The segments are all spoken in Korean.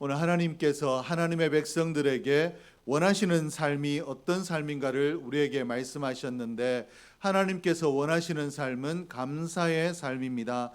오늘 하나님께서 하나님의 백성들에게 원하시는 삶이 어떤 삶인가를 우리에게 말씀하셨는데, 하나님께서 원하시는 삶은 감사의 삶입니다.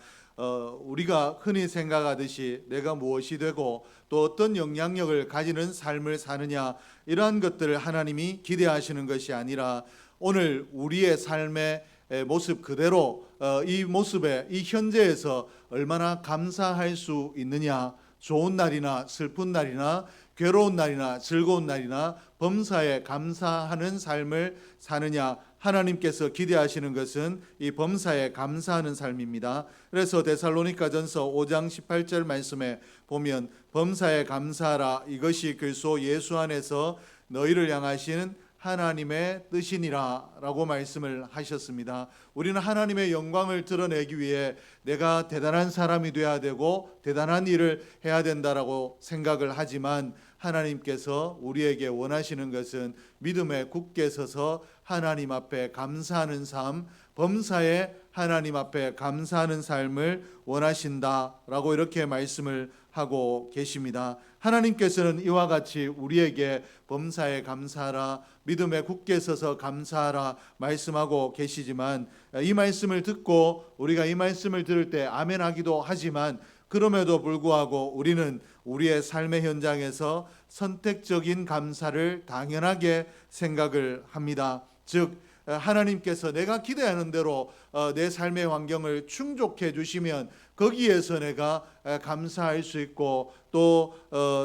우리가 흔히 생각하듯이 내가 무엇이 되고 또 어떤 영향력을 가지는 삶을 사느냐, 이러한 것들을 하나님이 기대하시는 것이 아니라 오늘 우리의 삶의 모습 그대로 이 모습에, 이 현재에서 얼마나 감사할 수 있느냐, 좋은 날이나 슬픈 날이나 괴로운 날이나 즐거운 날이나 범사에 감사하는 삶을 사느냐, 하나님께서 기대하시는 것은 이 범사에 감사하는 삶입니다. 그래서 데살로니가전서 5장 18절 말씀에 보면 범사에 감사하라, 이것이 그리스도 예수 안에서 너희를 향하시는 하나님의 뜻이니라 라고 말씀을 하셨습니다. 우리는 하나님의 영광을 드러내기 위해 내가 대단한 사람이 되어야 되고 대단한 일을 해야 된다라고 생각을 하지만, 하나님께서 우리에게 원하시는 것은 믿음에 굳게 서서 하나님 앞에 감사하는 삶, 범사에 하나님 앞에 감사하는 삶을 원하신다라고 이렇게 말씀을 하고 계십니다. 하나님께서는 이와 같이 우리에게 범사에 감사하라, 믿음에 굳게 서서 감사하라 말씀하고 계시지만, 이 말씀을 듣고 우리가 이 말씀을 들을 때 아멘하기도 하지만, 그럼에도 불구하고 우리는 우리의 삶의 현장에서 선택적인 감사를 당연하게 생각을 합니다. 즉, 하나님께서 내가 기대하는 대로 내 삶의 환경을 충족해 주시면 거기에서 내가 감사할 수 있고, 또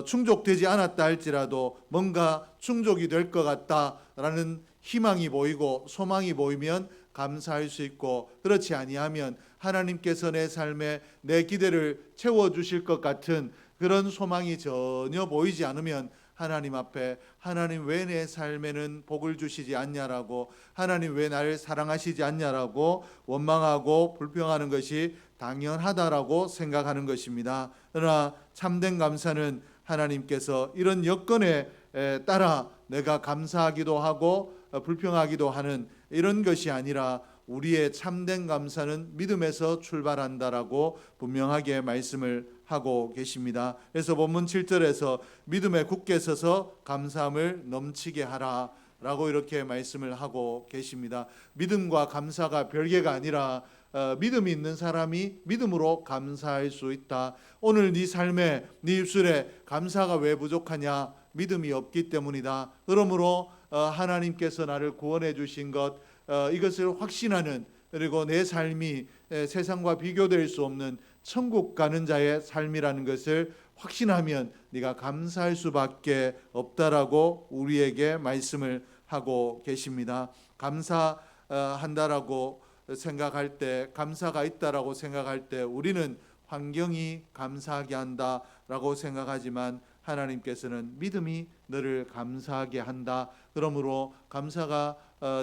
충족되지 않았다 할지라도 뭔가 충족이 될 것 같다라는 희망이 보이고 소망이 보이면 감사할 수 있고, 그렇지 아니하면 하나님께서 내 삶에 내 기대를 채워주실 것 같은 그런 소망이 전혀 보이지 않으면 하나님 앞에, 하나님 왜 내 삶에는 복을 주시지 않냐라고, 하나님 왜 나를 사랑하시지 않냐라고 원망하고 불평하는 것이 당연하다라고 생각하는 것입니다. 그러나 참된 감사는 하나님께서 이런 여건에 따라 내가 감사하기도 하고 불평하기도 하는 이런 것이 아니라, 우리의 참된 감사는 믿음에서 출발한다라고 분명하게 말씀을 하고 계십니다. 그래서 본문 7절에서 믿음에 굳게 서서 감사함을 넘치게 하라 라고 이렇게 말씀을 하고 계십니다. 믿음과 감사가 별개가 아니라 믿음이 있는 사람이 믿음으로 감사할 수 있다. 오늘 네 삶에, 네 입술에 감사가 왜 부족하냐? 믿음이 없기 때문이다. 그러므로 하나님께서 나를 구원해 주신 것, 이것을 확신하는, 그리고 내 삶이 세상과 비교될 수 없는 천국 가는 자의 삶이라는 것을 확신하면 네가 감사할 수밖에 없다라고 우리에게 말씀을 하고 계십니다. 감사한다라고 생각할 때, 감사가 있다라고 생각할 때 우리는 환경이 감사하게 한다라고 생각하지만, 하나님께서는 믿음이 너를 감사하게 한다. 그러므로 감사가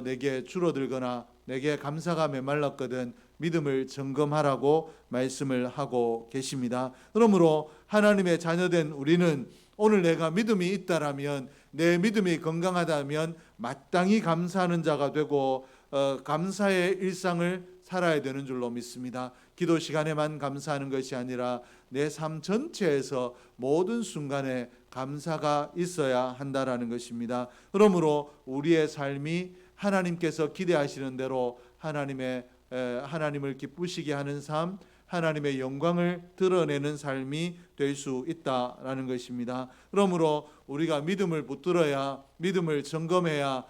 내게 줄어들거나 내게 감사가 메말랐거든 믿음을 점검하라고 말씀을 하고 계십니다. 그러므로 하나님의 자녀된 우리는 오늘 내가 믿음이 있다라면, 내 믿음이 건강하다면 마땅히 감사하는 자가 되고 감사의 일상을 살아야 되는 줄로 믿습니다. 기도 시간에만 감사하는 것이 아니라 내 삶 전체에서 모든 순간에 감사가 있어야 한다라는 것입니다. 그러므로 우리의 삶이 하나님께서 기대하시는 대로 하나님을 기쁘시게 하는 삶, 하나님의 영광을 드러내는 삶이 될 수 있다라는 것입니다. 그러므로 우리가 믿음을 붙들어야, 믿음을 점검해야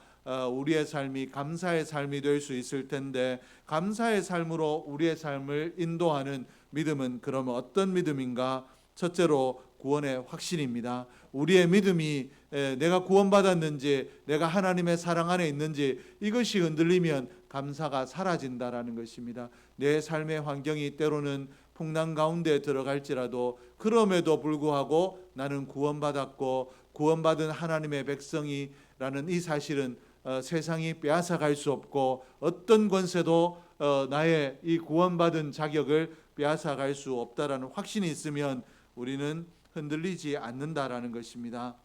우리의 삶이 감사의 삶이 될 수 있을 텐데, 감사의 삶으로 우리의 삶을 인도하는 믿음은 그러면 어떤 믿음인가? 첫째로 구원의 확신입니다. 우리의 믿음이 내가 구원받았는지, 내가 하나님의 사랑 안에 있는지, 이것이 흔들리면 감사가 사라진다라는 것입니다. 내 삶의 환경이 때로는 풍랑 가운데 들어갈지라도 그럼에도 불구하고 나는 구원받았고 구원받은 하나님의 백성이라는 이 사실은 세상이 빼앗아갈 수 없고, 어떤 권세도 나의 이 구원받은 자격을 빼앗아갈 수 없다라는 확신이 있으면 우리는 흔들리지 않는다라는 것입니다.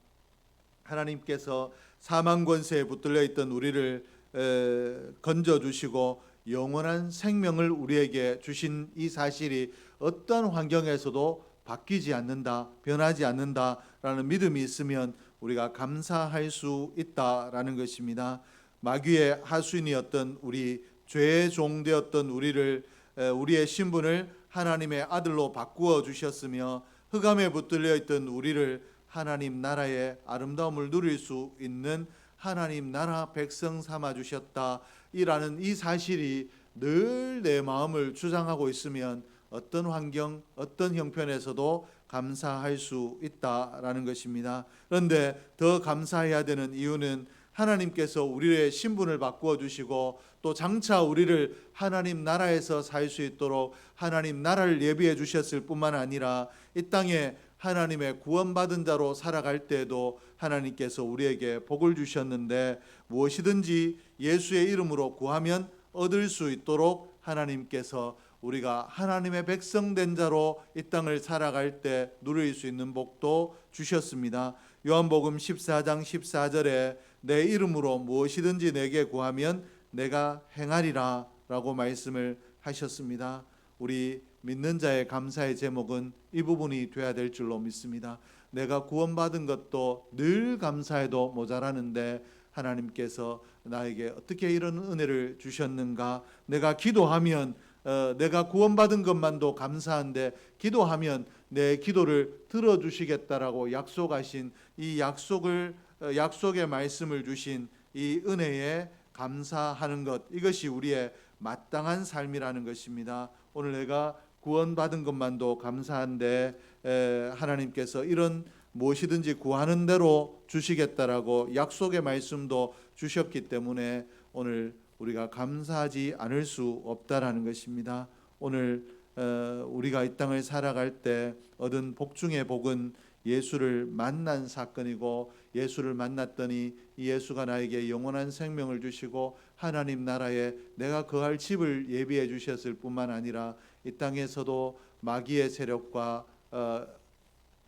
하나님께서 사망 권세에 붙들려 있던 우리를 건져주시고 영원한 생명을 우리에게 주신 이 사실이 어떤 환경에서도 바뀌지 않는다, 변하지 않는다라는 믿음이 있으면 우리가 감사할 수 있다라는 것입니다. 마귀의 하수인이었던 우리, 죄의 종 되었던 우리의 신분을 하나님의 아들로 바꾸어 주셨으며 흑암에 붙들려 있던 우리를 하나님 나라의 아름다움을 누릴 수 있는 하나님 나라 백성 삼아 주셨다. 이라는 이 사실이 늘 내 마음을 주장하고 있으면 어떤 환경, 어떤 형편에서도 감사할 수 있다라는 것입니다. 그런데 더 감사해야 되는 이유는 하나님께서 우리의 신분을 바꾸어 주시고 또 장차 우리를 하나님 나라에서 살 수 있도록 하나님 나라를 예비해 주셨을 뿐만 아니라 이 땅에 하나님의 구원받은 자로 살아갈 때에도 하나님께서 우리에게 복을 주셨는데 무엇이든지 예수의 이름으로 구하면 얻을 수 있도록 하나님께서 우리가 하나님의 백성 된 자로 이 땅을 살아갈 때 누릴 수 있는 복도 주셨습니다. 요한복음 14장 14절에 내 이름으로 무엇이든지 내게 구하면 내가 행하리라 라고 말씀을 하셨습니다. 우리 믿는 자의 감사의 제목은 이 부분이 돼야 될 줄로 믿습니다. 내가 구원받은 것도 늘 감사해도 모자라는데 하나님께서 나에게 어떻게 이런 은혜를 주셨는가? 내가 기도하면 내가 구원받은 것만도 감사한데 기도하면 내 기도를 들어주시겠다라고 약속하신 이 약속의 말씀을 주신 이 은혜에 감사하는 것, 이것이 우리의 마땅한 삶이라는 것입니다. 오늘 내가 구원받은 것만도 감사한데 하나님께서 이런 무엇이든지 구하는 대로 주시겠다라고 약속의 말씀도 주셨기 때문에 오늘 우리가 감사하지 않을 수 없다라는 것입니다. 오늘 우리가 이 땅을 살아갈 때 얻은 복 중의 복은 예수를 만난 사건이고 예수를 만났더니 이 예수가 나에게 영원한 생명을 주시고 하나님 나라에 내가 거할 집을 예비해 주셨을 뿐만 아니라 이 땅에서도 마귀의 세력과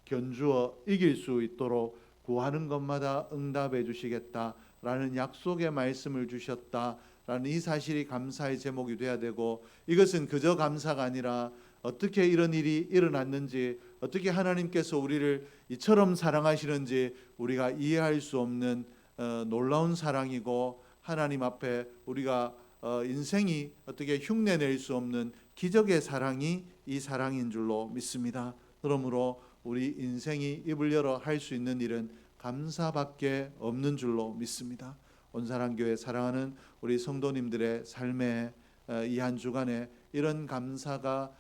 견주어 이길 수 있도록 구하는 것마다 응답해 주시겠다라는 약속의 말씀을 주셨다라는 이 사실이 감사의 제목이 돼야 되고, 이것은 그저 감사가 아니라 어떻게 이런 일이 일어났는지, 어떻게 하나님께서 우리를 이처럼 사랑하시는지 우리가 이해할 수 없는 놀라운 사랑이고, 하나님 앞에 우리가 인생이 어떻게 흉내낼 수 없는 기적의 사랑이 이 사랑인 줄로 믿습니다. 그러므로 우리 인생이 입을 열어 할 수 있는 일은 감사밖에 없는 줄로 믿습니다. 온사랑교회 사랑하는 우리 성도님들의 삶에 이 한 주간에 이런 감사가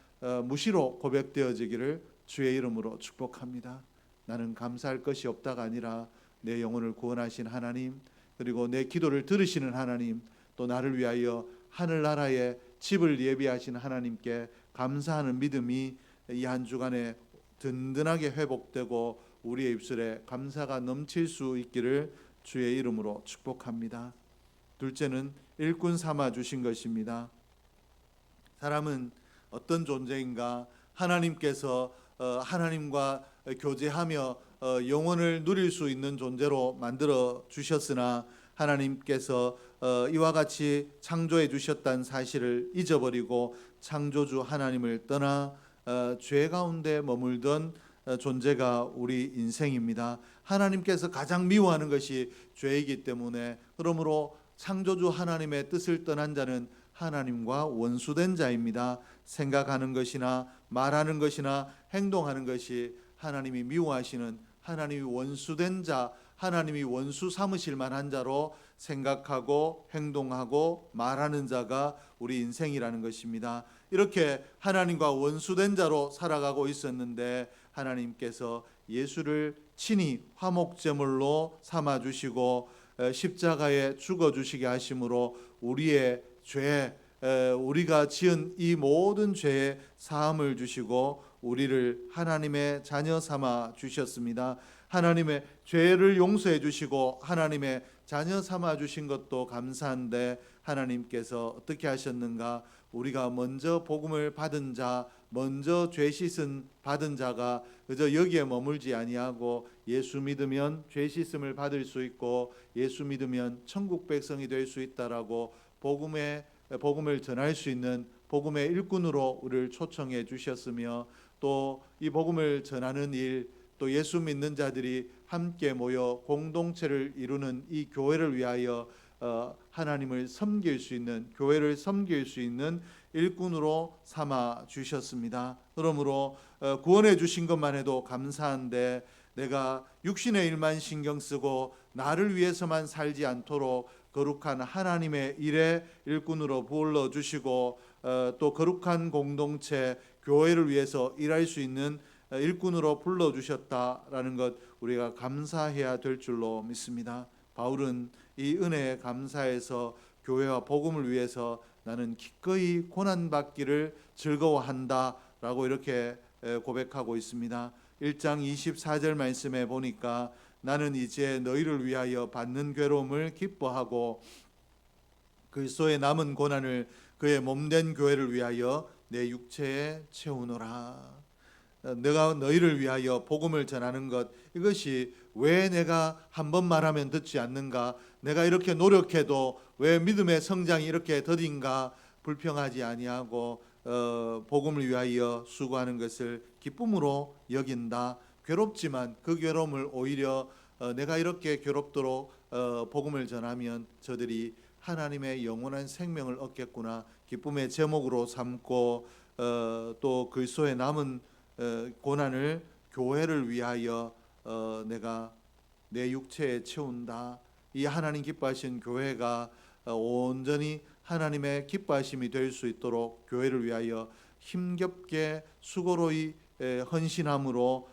무시로 고백되어지기를 주의 이름으로 축복합니다. 나는 감사할 것이 없다가 아니라 내 영혼을 구원하신 하나님, 그리고 내 기도를 들으시는 하나님, 또 나를 위하여 하늘나라에 집을 예비하신 하나님께 감사하는 믿음이 이 한 주간에 든든하게 회복되고 우리의 입술에 감사가 넘칠 수 있기를 주의 이름으로 축복합니다. 둘째는 일꾼 삼아 주신 것입니다. 사람은 어떤 존재인가? 하나님께서 하나님과 교제하며 영혼을 누릴 수 있는 존재로 만들어 주셨으나 하나님께서 이와 같이 창조해 주셨다는 사실을 잊어버리고 창조주 하나님을 떠나 죄 가운데 머물던 존재가 우리 인생입니다. 하나님께서 가장 미워하는 것이 죄이기 때문에, 그러므로 창조주 하나님의 뜻을 떠난 자는 하나님과 원수된 자입니다. 생각하는 것이나 말하는 것이나 행동하는 것이 하나님이 미워하시는, 하나님이 원수된 자, 하나님이 원수 삼으실 만한 자로 생각하고 행동하고 말하는 자가 우리 인생이라는 것입니다. 이렇게 하나님과 원수된 자로 살아가고 있었는데 하나님께서 예수를 친히 화목제물로 삼아 주시고 십자가에 죽어 주시게 하심으로 우리의 죄, 우리가 지은 이 모든 죄의 사함을 주시고 우리를 하나님의 자녀 삼아 주셨습니다. 하나님의 죄를 용서해 주시고 하나님의 자녀 삼아 주신 것도 감사한데, 하나님께서 어떻게 하셨는가? 우리가 먼저 복음을 받은 자, 먼저 죄 씻은 받은 자가 그저 여기에 머물지 아니하고 예수 믿으면 죄 씻음을 받을 수 있고 예수 믿으면 천국 백성이 될 수 있다라고 복음을 전할 수 있는 복음의 일꾼으로 우리를 초청해 주셨으며, 또 이 복음을 전하는 일, 또 예수 믿는 자들이 함께 모여 공동체를 이루는 이 교회를 위하여 하나님을 섬길 수 있는, 교회를 섬길 수 있는 일꾼으로 삼아 주셨습니다. 그러므로 구원해 주신 것만 해도 감사한데, 내가 육신의 일만 신경 쓰고 나를 위해서만 살지 않도록 거룩한 하나님의 일에 일꾼으로 불러주시고 또 거룩한 공동체 교회를 위해서 일할 수 있는 일꾼으로 불러주셨다라는 것, 우리가 감사해야 될 줄로 믿습니다. 바울은 이 은혜에 감사해서 교회와 복음을 위해서 나는 기꺼이 고난받기를 즐거워한다 라고 이렇게 고백하고 있습니다. 1장 24절 말씀에 보니까 나는 이제 너희를 위하여 받는 괴로움을 기뻐하고 그리스도의 남은 고난을 그의 몸된 교회를 위하여 내 육체에 채우노라. 내가 너희를 위하여 복음을 전하는 것, 이것이 왜 내가 한 번 말하면 듣지 않는가, 내가 이렇게 노력해도 왜 믿음의 성장이 이렇게 더딘가 불평하지 아니하고 복음을 위하여 수고하는 것을 기쁨으로 여긴다. 괴롭지만 그 괴로움을 오히려 내가 이렇게 괴롭도록 복음을 전하면 저들이 하나님의 영원한 생명을 얻겠구나, 기쁨의 제목으로 삼고 또 그리스도의 남은 고난을 교회를 위하여 내가 내 육체에 채운다. 이 하나님 기뻐하신 교회가 온전히 하나님의 기뻐하심이 될 수 있도록 교회를 위하여 힘겹게 수고로이 헌신함으로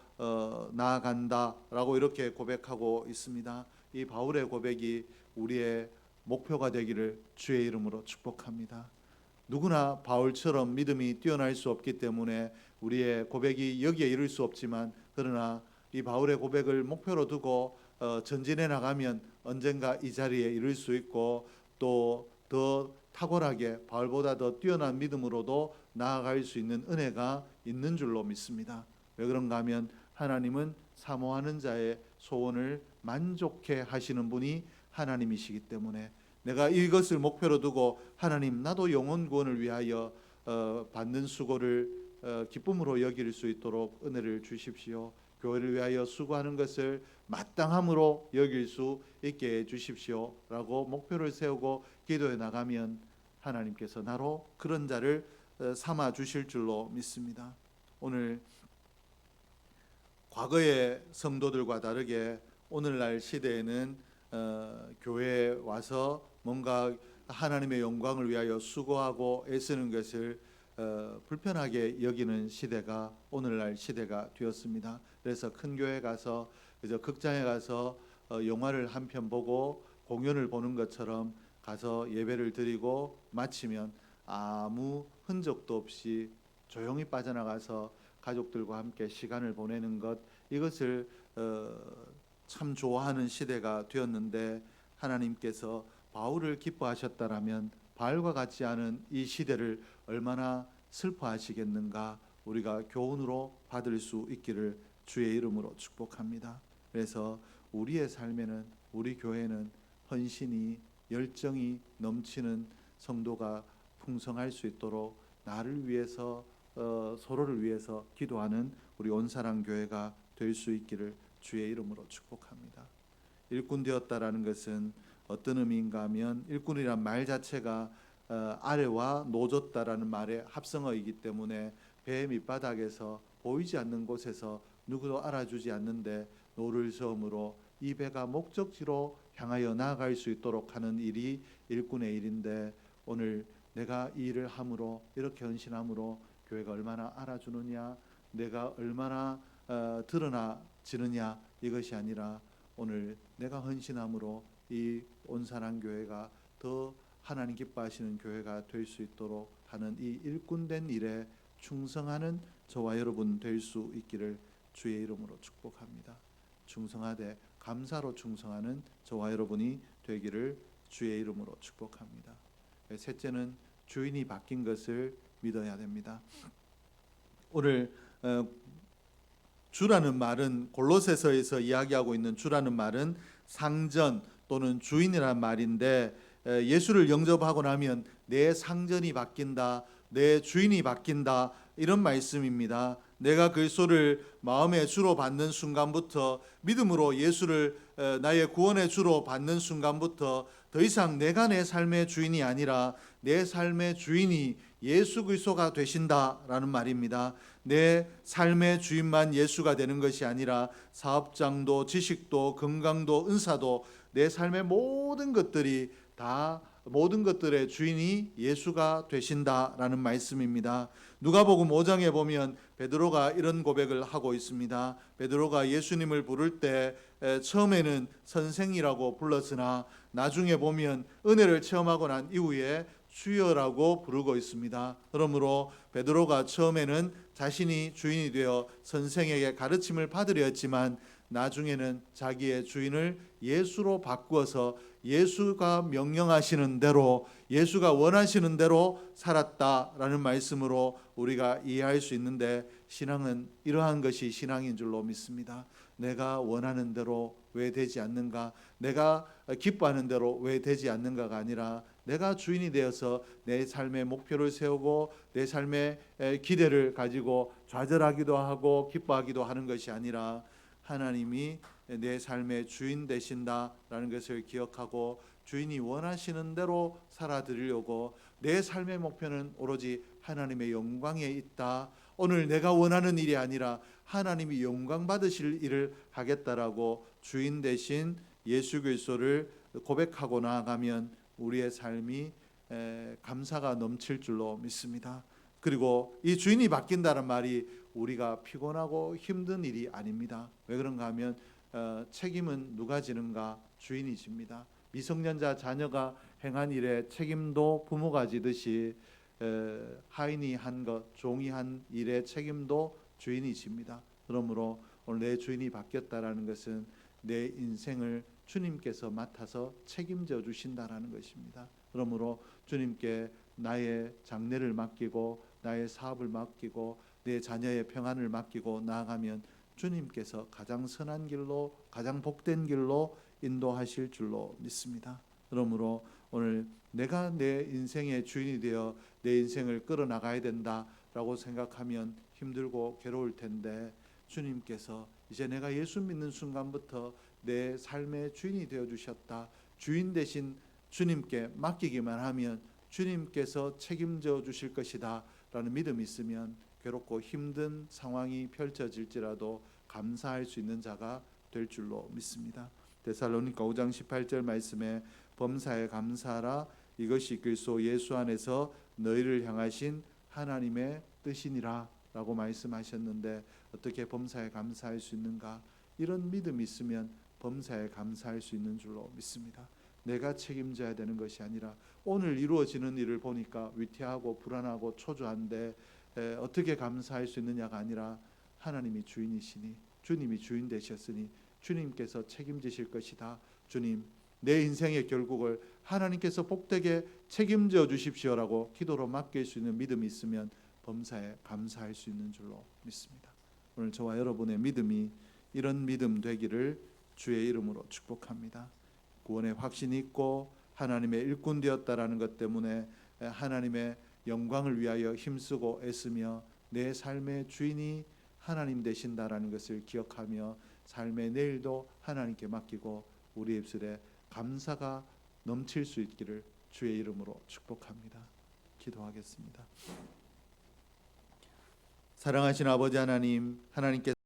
나아간다라고 이렇게 고백하고 있습니다. 이 바울의 고백이 우리의 목표가 되기를 주의 이름으로 축복합니다. 누구나 바울처럼 믿음이 뛰어날 수 없기 때문에 우리의 고백이 여기에 이를 수 없지만, 그러나 이 바울의 고백을 목표로 두고 전진해 나가면 언젠가 이 자리에 이를 수 있고, 또 더 탁월하게 바울보다 더 뛰어난 믿음으로도 나아갈 수 있는 은혜가 있는 줄로 믿습니다. 왜 그런가 하면 하나님은 사모하는 자의 소원을 만족해 하시는 분이 하나님이시기 때문에, 내가 이것을 목표로 두고 하나님, 나도 영혼 구원을 위하여 받는 수고를 기쁨으로 여길 수 있도록 은혜를 주십시오. 교회를 위하여 수고하는 것을 마땅함으로 여길 수 있게 해주십시오 라고 목표를 세우고 기도해 나가면 하나님께서 나로 그런 자를 삼아 주실 줄로 믿습니다. 오늘 과거의 성도들과 다르게 오늘날 시대에는 교회에 와서 뭔가 하나님의 영광을 위하여 수고하고 애쓰는 것을 불편하게 여기는 시대가 오늘날 시대가 되었습니다. 그래서 큰 교회 가서 그저 극장에 가서 영화를 한 편 보고 공연을 보는 것처럼 가서 예배를 드리고 마치면 아무 흔적도 없이 조용히 빠져나가서 가족들과 함께 시간을 보내는 것, 이것을 참 좋아하는 시대가 되었는데, 하나님께서 바울을 기뻐하셨다라면 바울과 같지 않은 이 시대를 얼마나 슬퍼하시겠는가, 우리가 교훈으로 받을 수 있기를 주의 이름으로 축복합니다. 그래서 우리의 삶에는, 우리 교회는 헌신이, 열정이 넘치는 성도가 풍성할 수 있도록 나를 위해서 서로를 위해서 기도하는 우리 온사랑 교회가 될 수 있기를 주의 이름으로 축복합니다. 일꾼 되었다라는 것은 어떤 의미인가 하면, 일꾼이란 말 자체가 아래와 노졌다라는 말의 합성어이기 때문에 배 밑바닥에서 보이지 않는 곳에서 누구도 알아주지 않는데 노를 저음으로 이 배가 목적지로 향하여 나아갈 수 있도록 하는 일이 일꾼의 일인데, 오늘 내가 이 일을 함으로, 이렇게 헌신함으로 교회가 얼마나 알아주느냐, 내가 얼마나 드러나지느냐, 이것이 아니라 오늘 내가 헌신함으로 이 온산한 교회가 더 하나님 기뻐하시는 교회가 될 수 있도록 하는 이 일꾼된 일에 충성하는 저와 여러분 될 수 있기를 주의 이름으로 축복합니다. 충성하되 감사로 충성하는 저와 여러분이 되기를 주의 이름으로 축복합니다. 셋째는 주인이 바뀐 것을 믿어야 됩니다. 오늘 주라는 말은, 골로새서에서 이야기하고 있는 주라는 말은 상전 또는 주인이란 말인데, 예수를 영접하고 나면 내 상전이 바뀐다, 내 주인이 바뀐다, 이런 말씀입니다. 내가 그리스도를 마음의 주로 받는 순간부터, 믿음으로 예수를 나의 구원의 주로 받는 순간부터 더 이상 내가 내 삶의 주인이 아니라 내 삶의 주인이 예수 그리스도가 되신다라는 말입니다. 내 삶의 주인만 예수가 되는 것이 아니라 사업장도, 지식도, 건강도, 은사도, 내 삶의 모든 것들이 다, 모든 것들의 주인이 예수가 되신다라는 말씀입니다. 누가복음 5장에 보면 베드로가 이런 고백을 하고 있습니다. 베드로가 예수님을 부를 때 처음에는 선생이라고 불렀으나 나중에 보면 은혜를 체험하고 난 이후에 주여라고 부르고 있습니다. 그러므로 베드로가 처음에는 자신이 주인이 되어 선생에게 가르침을 받으려 했지만 나중에는 자기의 주인을 예수로 바꾸어서 예수가 명령하시는 대로, 예수가 원하시는 대로 살았다라는 말씀으로 우리가 이해할 수 있는데, 신앙은 이러한 것이 신앙인 줄로 믿습니다. 내가 원하는 대로 왜 되지 않는가, 내가 기뻐하는 대로 왜 되지 않는가가 아니라 내가 주인이 되어서 내 삶의 목표를 세우고 내 삶의 기대를 가지고 좌절하기도 하고 기뻐하기도 하는 것이 아니라 하나님이 내 삶의 주인 되신다라는 것을 기억하고 주인이 원하시는 대로 살아드리려고, 내 삶의 목표는 오로지 하나님의 영광에 있다, 오늘 내가 원하는 일이 아니라 하나님이 영광 받으실 일을 하겠다라고 주인 되신 예수 그리스도를 고백하고 나아가면 우리의 삶이 감사가 넘칠 줄로 믿습니다. 그리고 이 주인이 바뀐다는 말이 우리가 피곤하고 힘든 일이 아닙니다. 왜 그런가 하면 책임은 누가 지는가? 주인이 집니다. 미성년자 자녀가 행한 일에 책임도 부모가 지듯이 하인이 한 것, 종이 한 일의 책임도 주인이 집니다. 그러므로 오늘 내 주인이 바뀌었다라는 것은 내 인생을 주님께서 맡아서 책임져 주신다라는 것입니다. 그러므로 주님께 나의 장래를 맡기고 나의 사업을 맡기고 내 자녀의 평안을 맡기고 나아가면 주님께서 가장 선한 길로, 가장 복된 길로 인도하실 줄로 믿습니다. 그러므로 오늘 내가 내 인생의 주인이 되어 내 인생을 끌어나가야 된다라고 생각하면 힘들고 괴로울 텐데, 주님께서 이제 내가 예수 믿는 순간부터 내 삶의 주인이 되어 주셨다, 주인 대신 주님께 맡기기만 하면 주님께서 책임져 주실 것이다 라는 믿음이 있으면 괴롭고 힘든 상황이 펼쳐질지라도 감사할 수 있는 자가 될 줄로 믿습니다. 데살로니가 5장 18절 말씀에 범사에 감사하라, 이것이 그리스도 예수 안에서 너희를 향하신 하나님의 뜻이니라 라고 말씀하셨는데, 어떻게 범사에 감사할 수 있는가? 이런 믿음이 있으면 범사에 감사할 수 있는 줄로 믿습니다. 내가 책임져야 되는 것이 아니라 오늘 이루어지는 일을 보니까 위태하고 불안하고 초조한데 어떻게 감사할 수 있느냐가 아니라 하나님이 주인이시니, 주님이 주인 되셨으니 주님께서 책임지실 것이다. 주님, 내 인생의 결국을 하나님께서 복되게 책임져 주십시오라고 기도로 맡길 수 있는 믿음이 있으면 범사에 감사할 수 있는 줄로 믿습니다. 오늘 저와 여러분의 믿음이 이런 믿음 되기를 주의 이름으로 축복합니다. 구원의 확신이 있고 하나님의 일꾼 되었다라는 것 때문에 하나님의 영광을 위하여 힘쓰고 애쓰며 내 삶의 주인이 하나님 되신다라는 것을 기억하며 삶의 내일도 하나님께 맡기고 우리 입술에 감사가 넘칠 수 있기를 주의 이름으로 축복합니다. 기도하겠습니다. 사랑하신 아버지 하나님, 하나님께